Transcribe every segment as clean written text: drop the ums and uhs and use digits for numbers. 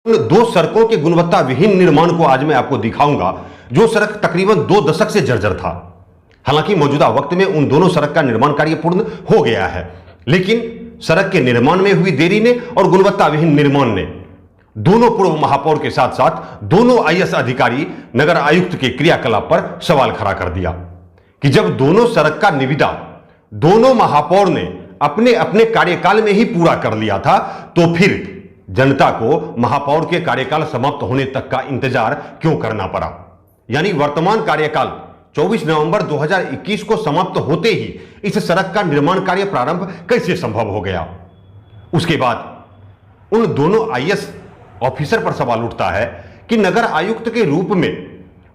उन दो सड़कों के गुणवत्ता विहीन निर्माण को आज मैं आपको दिखाऊंगा, जो सड़क तकरीबन 2 दशक से जर्जर था। हालांकि मौजूदा वक्त में उन दोनों सड़क का निर्माण कार्य पूर्ण हो गया है, लेकिन सड़क के निर्माण में हुई देरी ने और गुणवत्ता विहीन निर्माण ने दोनों पूर्व महापौर के साथ साथ दोनों आईएएस अधिकारी, नगर आयुक्त के क्रियाकलाप पर सवाल खड़ा कर दिया कि जब दोनों सड़क का निविदा दोनों महापौर ने अपने अपने कार्यकाल में ही पूरा कर लिया था, तो फिर जनता को महापौर के कार्यकाल समाप्त होने तक का इंतजार क्यों करना पड़ा। यानी वर्तमान कार्यकाल 24 नवंबर 2021 को समाप्त होते ही इस सड़क का निर्माण कार्य प्रारंभ कैसे संभव हो गया। उसके बाद उन दोनों आईएएस ऑफिसर पर सवाल उठता है कि नगर आयुक्त के रूप में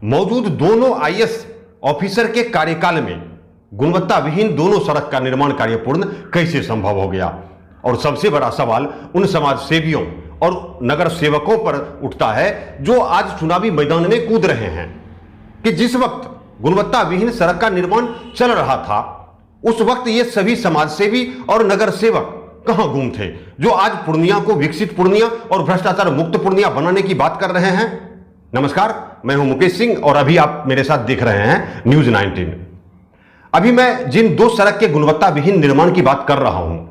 मौजूद दोनों आईएएस ऑफिसर के कार्यकाल में गुणवत्ता विहीन दोनों सड़क का निर्माण कार्य पूर्ण कैसे संभव हो गया। और सबसे बड़ा सवाल उन समाज सेवियों और नगर सेवकों पर उठता है जो आज चुनावी मैदान में कूद रहे हैं कि जिस वक्त गुणवत्ता विहीन सड़क का निर्माण चल रहा था, उस वक्त ये सभी समाज सेवी और नगर सेवक कहां गुम थे, जो आज पूर्णिया को विकसित पूर्णिया और भ्रष्टाचार मुक्त पूर्णिया बनाने की बात कर रहे हैं। नमस्कार, मैं हूं मुकेश सिंह और अभी आप मेरे साथ देख रहे हैं न्यूज 19। अभी मैं जिन दो सड़क के गुणवत्ता विहीन निर्माण की बात कर रहा हूं,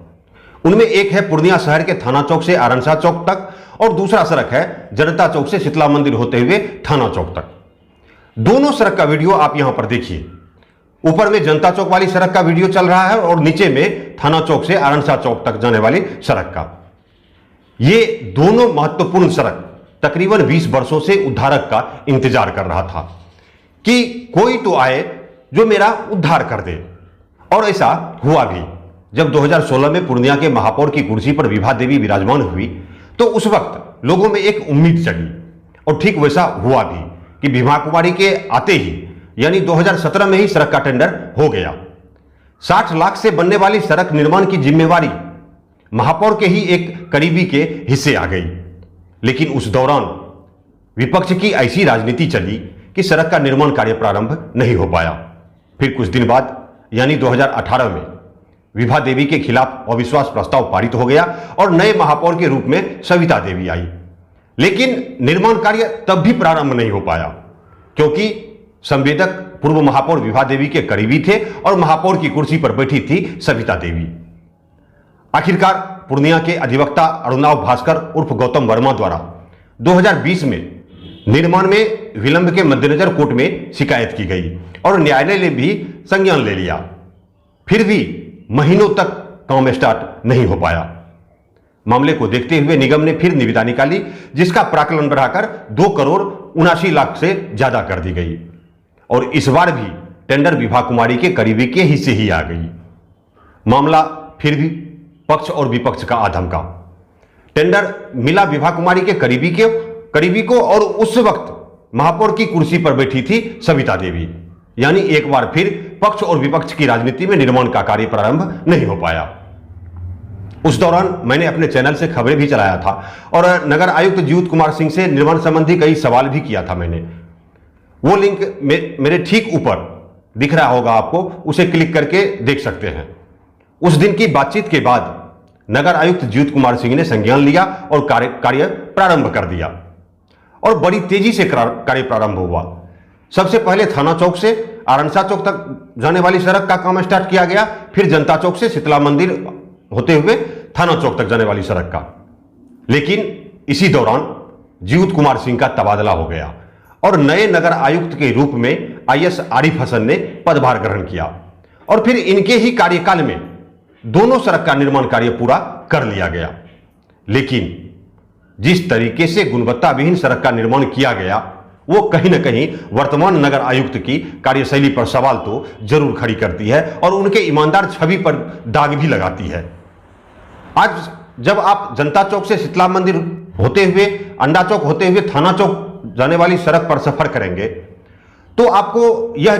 उनमें एक है पूर्णिया शहर के थाना चौक से आरनसा चौक तक और दूसरा सड़क है जनता चौक से शीतला मंदिर होते हुए थाना चौक तक। दोनों सड़क का वीडियो आप यहां पर देखिए। ऊपर में जनता चौक वाली सड़क का वीडियो चल रहा है और नीचे में थाना चौक से आरनसा चौक तक जाने वाली सड़क का। ये दोनों महत्वपूर्ण सड़क तकरीबन 20 वर्षों से उद्धारक का इंतजार कर रहा था कि कोई तो आए जो मेरा उद्धार कर दे, और ऐसा हुआ भी। जब 2016 में पूर्णिया के महापौर की कुर्सी पर विभा देवी विराजमान हुई, तो उस वक्त लोगों में एक उम्मीद जगी और ठीक वैसा हुआ भी कि विभा कुमारी के आते ही यानी 2017 में ही सड़क का टेंडर हो गया। 60 लाख से बनने वाली सड़क निर्माण की जिम्मेवारी महापौर के ही एक करीबी के हिस्से आ गई। लेकिन उस दौरान विपक्ष की ऐसी राजनीति चली कि सड़क का निर्माण कार्य प्रारंभ नहीं हो पाया। फिर कुछ दिन बाद यानी 2018 में विभा देवी के खिलाफ अविश्वास प्रस्ताव पारित हो गया और नए महापौर के रूप में सविता देवी आई। लेकिन निर्माण कार्य तब भी प्रारंभ नहीं हो पाया क्योंकि संवेदक पूर्व महापौर विभा देवी के करीबी थे और महापौर की कुर्सी पर बैठी थी सविता देवी। आखिरकार पूर्णिया के अधिवक्ता अरुणाव भास्कर उर्फ गौतम वर्मा द्वारा 2020 में निर्माण में विलंब के मद्देनजर कोर्ट में शिकायत की गई और न्यायालय ने भी संज्ञान ले लिया। फिर भी महीनों तक काम स्टार्ट नहीं हो पाया। मामले को देखते हुए निगम ने फिर निविदा निकाली, जिसका प्राक्कलन बढ़ाकर 2,79,00,000 से ज्यादा कर दी गई और इस बार भी टेंडर विभा कुमारी के करीबी के हिस्से ही आ गई। मामला फिर भी पक्ष और विपक्ष का आधमका। टेंडर मिला विभा कुमारी के करीबी को और उस वक्त महापौर की कुर्सी पर बैठी थी सविता देवी। यानी एक बार फिर पक्ष और विपक्ष की राजनीति में निर्माण का कार्य प्रारंभ नहीं हो पाया। उस दौरान मैंने अपने चैनल से खबरें भी चलाया था और नगर आयुक्त जीवित कुमार सिंह से निर्माण संबंधी कई सवाल भी किया था मैंने। वो लिंक मेरे ठीक ऊपर दिख रहा होगा आपको, उसे क्लिक करके देख सकते हैं। उस दिन की बातचीत के बाद नगर आयुक्त जीवित कुमार सिंह ने संज्ञान लिया और कार्य प्रारंभ कर दिया और बड़ी तेजी से कार्य प्रारंभ हुआ। सबसे पहले थाना चौक से आरनसा चौक तक जाने वाली सड़क का काम स्टार्ट किया गया, फिर जनता चौक से शीतला मंदिर होते हुए थाना चौक तक जाने वाली सड़क का। लेकिन इसी दौरान जीवित कुमार सिंह का तबादला हो गया और नए नगर आयुक्त के रूप में आईएएस आरिफ हसन ने पदभार ग्रहण किया और फिर इनके ही कार्यकाल में दोनों सड़क का निर्माण कार्य पूरा कर लिया गया। लेकिन जिस तरीके से गुणवत्ता विहीन सड़क का निर्माण किया गया, वो कहीं ना कहीं वर्तमान नगर आयुक्त की कार्यशैली पर सवाल तो जरूर खड़ी करती है और उनके ईमानदार छवि पर दाग भी लगाती है। आज जब आप जनता चौक से शीतला मंदिर होते हुए, अंडा चौक होते हुए थाना चौक जाने वाली सड़क पर सफर करेंगे, तो आपको यह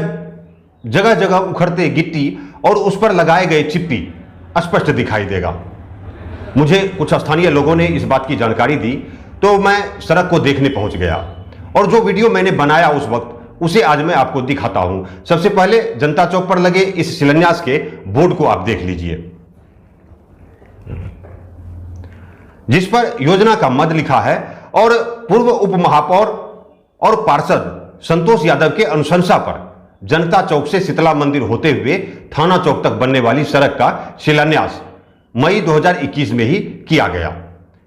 जगह जगह उखड़ते गिट्टी और उस पर लगाए गए चिप्पी स्पष्ट दिखाई देगा। मुझे कुछ स्थानीय लोगों ने इस बात की जानकारी दी, तो मैं सड़क को देखने पहुंच गया और जो वीडियो मैंने बनाया उस वक्त, उसे आज मैं आपको दिखाता हूं। सबसे पहले जनता चौक पर लगे इस शिलान्यास के बोर्ड को आप देख लीजिए। जिस पर योजना का मद लिखा है और पूर्व उप महापौर और पार्षद संतोष यादव के अनुशंसा पर जनता चौक से शीतला मंदिर होते हुए थाना चौक तक बनने वाली सड़क का शिलान्यास मई 2021 में ही किया गया,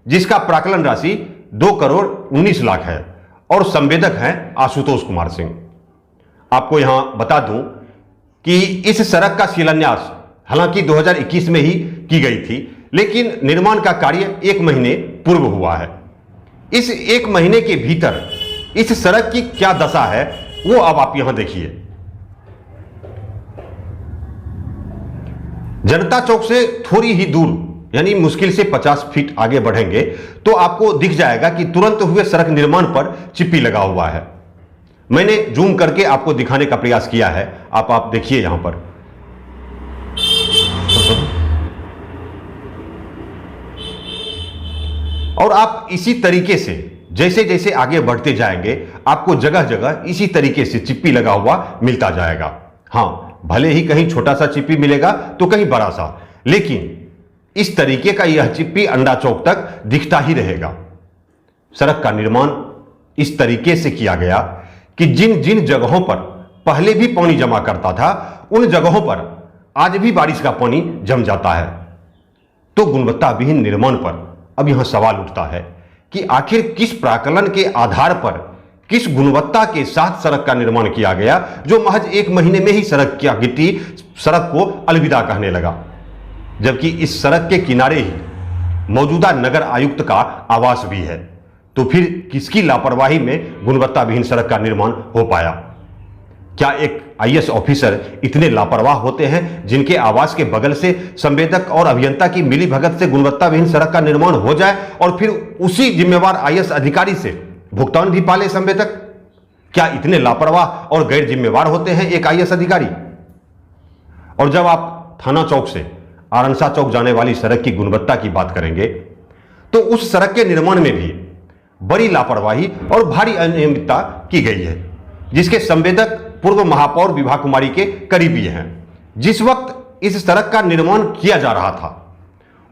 जिसका प्राक्कलन राशि 2,19,00,000 है और संवेदक हैं आशुतोष कुमार सिंह। आपको यहां बता दूं कि इस सड़क का शिलान्यास हालांकि 2021 में ही की गई थी, लेकिन निर्माण का कार्य 1 महीने पूर्व हुआ है। इस 1 महीने के भीतर इस सड़क की क्या दशा है वो अब आप यहां देखिए। जनता चौक से थोड़ी ही दूर यानी मुश्किल से 50 फीट आगे बढ़ेंगे तो आपको दिख जाएगा कि तुरंत हुए सड़क निर्माण पर चिप्पी लगा हुआ है। मैंने जूम करके आपको दिखाने का प्रयास किया है, आप देखिए यहां पर। और आप इसी तरीके से जैसे जैसे आगे बढ़ते जाएंगे आपको जगह जगह इसी तरीके से चिप्पी लगा हुआ मिलता जाएगा। हां, भले ही कहीं छोटा सा चिप्पी मिलेगा तो कहीं बड़ा सा, लेकिन इस तरीके का यह चिप्पी अंडा चौक तक दिखता ही रहेगा। सड़क का निर्माण इस तरीके से किया गया कि जिन जिन जगहों पर पहले भी पानी जमा करता था उन जगहों पर आज भी बारिश का पानी जम जाता है। तो गुणवत्ता विहीन निर्माण पर अब यहां सवाल उठता है कि आखिर किस प्राक्कलन के आधार पर, किस गुणवत्ता के साथ सड़क का निर्माण किया गया जो महज 1 महीने में ही सड़क को अलविदा कहने लगा, जबकि इस सड़क के किनारे ही मौजूदा नगर आयुक्त का आवास भी है। तो फिर किसकी लापरवाही में गुणवत्ता विहीन सड़क का निर्माण हो पाया? क्या एक आईएएस ऑफिसर इतने लापरवाह होते हैं जिनके आवास के बगल से संवेदक और अभियंता की मिलीभगत से गुणवत्ता विहीन सड़क का निर्माण हो जाए और फिर उसी जिम्मेवार आईएएस अधिकारी से भुगतान भी पाले संवेदक? क्या इतने लापरवाह और गैर जिम्मेवार होते हैं एक आईएएस अधिकारी? और जब आप थाना चौक से आरंसा चौक जाने वाली सड़क की गुणवत्ता की बात करेंगे तो उस सड़क के निर्माण में भी बड़ी लापरवाही और भारी अनियमितता की गई है, जिसके संवेदक पूर्व महापौर विभा कुमारी के करीबी हैं। जिस वक्त इस सड़क का निर्माण किया जा रहा था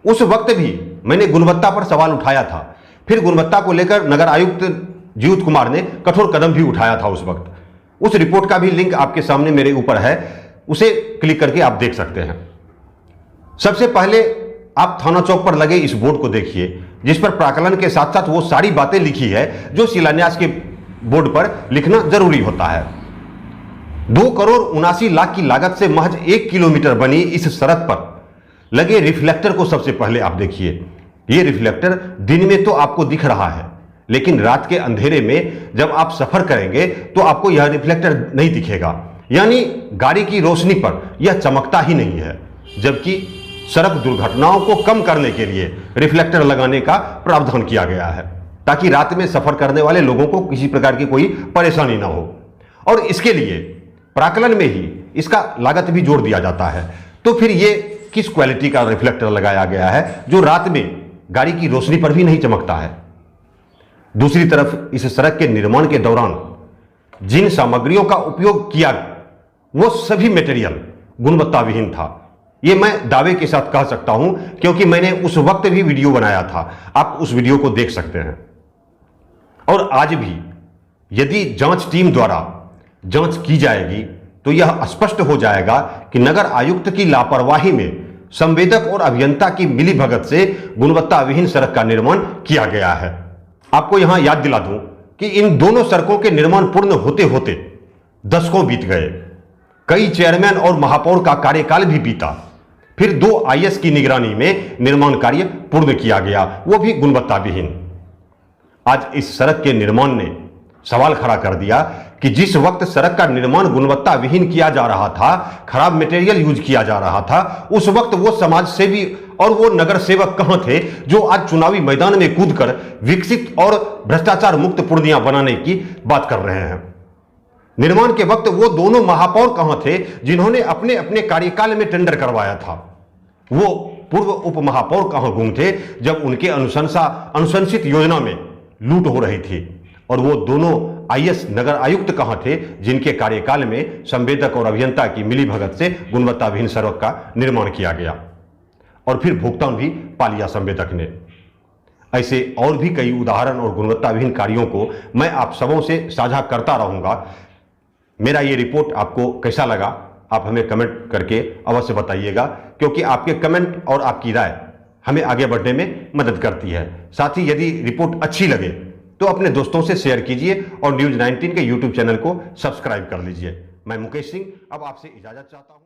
उस वक्त भी मैंने गुणवत्ता पर सवाल उठाया था। फिर गुणवत्ता को लेकर नगर आयुक्त जीवित कुमार ने कठोर कदम भी उठाया था उस वक्त। उस रिपोर्ट का भी लिंक आपके सामने मेरे ऊपर है, उसे क्लिक करके आप देख सकते हैं। सबसे पहले आप थाना चौक पर लगे इस बोर्ड को देखिए, जिस पर प्राक्कलन के साथ साथ वो सारी बातें लिखी है जो शिलान्यास के बोर्ड पर लिखना जरूरी होता है। 2,79,00,000 की लागत से महज 1 किलोमीटर बनी इस सड़क पर लगे रिफ्लेक्टर को सबसे पहले आप देखिए। यह रिफ्लेक्टर दिन में तो आपको दिख रहा है, लेकिन रात के अंधेरे में जब आप सफर करेंगे तो आपको यह रिफ्लेक्टर नहीं दिखेगा, यानी गाड़ी की रोशनी पर यह चमकता ही नहीं है। जबकि सड़क दुर्घटनाओं को कम करने के लिए रिफ्लेक्टर लगाने का प्रावधान किया गया है, ताकि रात में सफर करने वाले लोगों को किसी प्रकार की कोई परेशानी ना हो। और इसके लिए प्राक्कलन में ही इसका लागत भी जोड़ दिया जाता है। तो फिर ये किस क्वालिटी का रिफ्लेक्टर लगाया गया है जो रात में गाड़ी की रोशनी पर भी नहीं चमकता है? दूसरी तरफ इस सड़क के निर्माण के दौरान जिन सामग्रियों का उपयोग किया वो सभी मटेरियल गुणवत्ता विहीन था। ये मैं दावे के साथ कह सकता हूं क्योंकि मैंने उस वक्त भी वीडियो बनाया था, आप उस वीडियो को देख सकते हैं। और आज भी यदि जांच टीम द्वारा जांच की जाएगी तो यह स्पष्ट हो जाएगा कि नगर आयुक्त की लापरवाही में संवेदक और अभियंता की मिलीभगत से गुणवत्ता विहीन सड़क का निर्माण किया गया है। आपको यहां याद दिला दूं कि इन दोनों सड़कों के निर्माण पूर्ण होते होते दशकों बीत गए। कई चेयरमैन और महापौर का कार्यकाल भी बीता। फिर 2 आईएएस की निगरानी में निर्माण कार्य पूर्ण किया गया, वो भी गुणवत्ता विहीन। आज इस सड़क के निर्माण ने सवाल खड़ा कर दिया कि जिस वक्त सड़क का निर्माण गुणवत्ता विहीन किया जा रहा था, खराब मटेरियल यूज किया जा रहा था, उस वक्त वो समाज सेवी और वो नगर सेवक कहां थे जो आज चुनावी मैदान में कूदकर विकसित और भ्रष्टाचार मुक्त पूर्णिया बनाने की बात कर रहे हैं? निर्माण के वक्त वो दोनों महापौर कहां थे जिन्होंने अपने अपने कार्यकाल में टेंडर करवाया था? वो पूर्व उप महापौर कहां गुम थे जब उनके अनुशंसित योजना में लूट हो रही थी? और वो दोनों आईएएस नगर आयुक्त कहां थे जिनके कार्यकाल में संवेदक और अभियंता की मिलीभगत से गुणवत्ता विहीन सड़क का निर्माण किया गया और फिर भुगतान भी पा लिया संवेदक ने? ऐसे और भी कई उदाहरण और गुणवत्ताविहीन कार्यों को मैं आप सबों से साझा करता रहूंगा। मेरा ये रिपोर्ट आपको कैसा लगा, आप हमें कमेंट करके अवश्य बताइएगा, क्योंकि आपके कमेंट और आपकी राय हमें आगे बढ़ने में मदद करती है। साथ ही यदि रिपोर्ट अच्छी लगे तो अपने दोस्तों से शेयर कीजिए और न्यूज़ 19 के यूट्यूब चैनल को सब्सक्राइब कर लीजिए। मैं मुकेश सिंह अब आपसे इजाजत चाहता हूं।